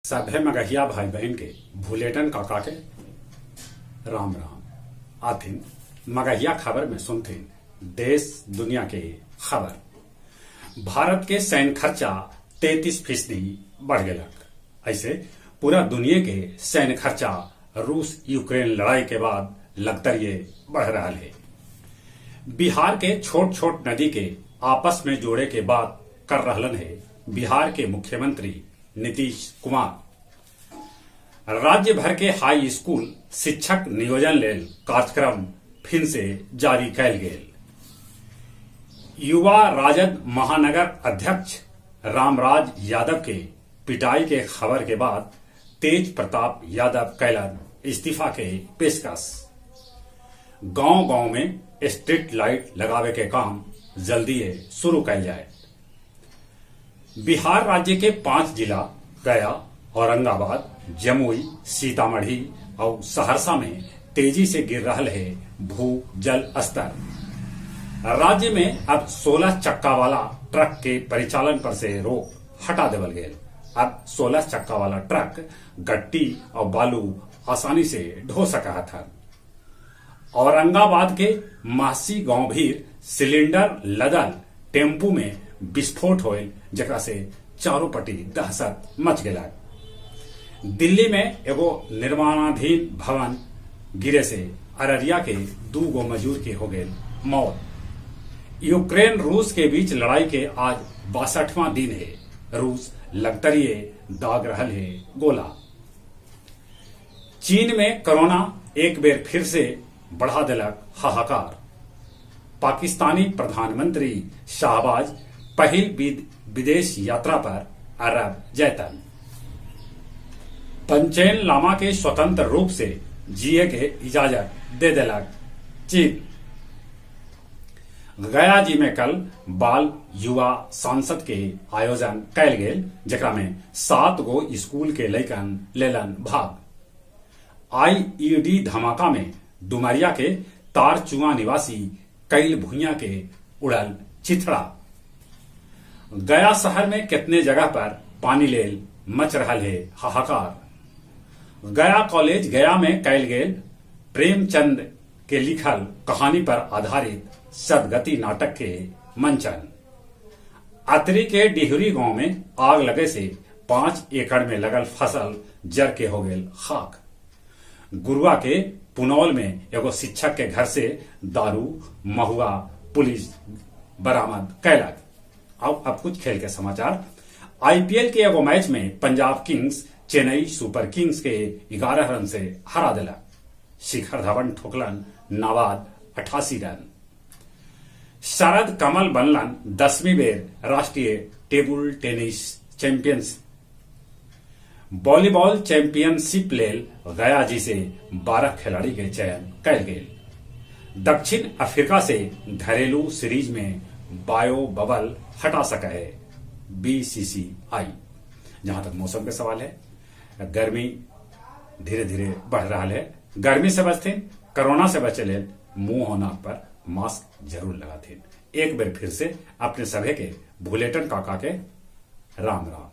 सभे मगहिया भाई बहन के भूलेटन काका के राम राम आथिन मगहिया खबर में सुनथिन देश दुनिया के खबर। भारत के सैन्य खर्चा 33% बढ़ गयलक। ऐसे पूरा दुनिया के सैन्य खर्चा रूस यूक्रेन लड़ाई के बाद लगतरिये बढ़ रहा है। बिहार के छोट छोट नदी के आपस में जोड़े के बात कर रहलन है बिहार के मुख्यमंत्री नीतीश कुमार। राज्य भर के हाई स्कूल शिक्षक नियोजन लेल कार्यक्रम फिर से जारी कैल गेल। युवा राजद महानगर अध्यक्ष रामराज यादव के पिटाई के खबर के बाद तेज प्रताप यादव कैलन इस्तीफा के पेशकश। गांव गांव में स्ट्रीट लाइट लगावे के काम जल्दी शुरू कैल जाए। बिहार राज्य के 5 जिला गया, औरंगाबाद, जमुई, सीतामढ़ी और सहरसा में तेजी से गिर रहा है भू जल स्तर। राज्य में अब 16 चक्का वाला ट्रक के परिचालन पर से रोक हटा देवल गए। अब 16 चक्का वाला ट्रक गट्टी और बालू आसानी से ढो सका था। औरंगाबाद के महसी गांव भी सिलेंडर लदल टेम्पू में विस्फोट होल, जकरा से चारों पट्टी दहशत मच गया। दिल्ली में एगो निर्माणाधीन भवन गिरे से अररिया के 2 मजदूर के हो गए मौत। यूक्रेन रूस के बीच लड़ाई के आज 62वां दिन है। रूस लगतरिये दाग रहल है गोला। चीन में कोरोना एक बेर फिर से बढ़ा दिलक हाहाकार। पाकिस्तानी प्रधानमंत्री शाहबाज पहिल विदेश यात्रा पर अरब जैतन। पंचेन लामा के स्वतंत्र रूप से जिए के इजाजत दे दिलक चीन। गया जी में कल बाल युवा सांसद के आयोजन कैल गेल, जकरा में 7 गो स्कूल के लैकन लेलन भाग। आईईडी धमाका में डुमरिया के तारचुआ निवासी कैल भुइया के उड़ल चिथड़ा। गया शहर में कितने जगह पर पानी लेल मच रहा है हाहाकार। गया कॉलेज गया में कैल गेल प्रेमचंद के लिखल कहानी पर आधारित सदगति नाटक के मंचन। अतरी के डिहरी गांव में आग लगे से 5 एकड़ में लगल फसल जर के हो गेल खाक। गुरुआ के पुनौल में एगो शिक्षक के घर से दारू महुआ पुलिस बरामद कैलक। अब कुछ खेल के समाचार। आईपीएल के एगो मैच में Punjab Kings Chennai super Kings के 11 रन से हरा दिला। शिखर धवन ठोकलन नाबाद 88 रन। शरद कमल बनलन 10वीं बेर राष्ट्रीय table tennis champions. Volleyball championship लेल गया जी से 12 खिलाड़ी के चयन कैल गेल। दक्षिण अफ्रीका से घरेलू सीरीज में बायो बबल हटा सका है बीसीसीआई। जहां तक मौसम के सवाल है, गर्मी धीरे धीरे बढ़ रहा है। गर्मी से बचते, कोरोना से बचे ले मुंह और नाक पर मास्क जरूर लगाते। एक बार फिर से अपने सभी के भूलेटन काका के राम राम।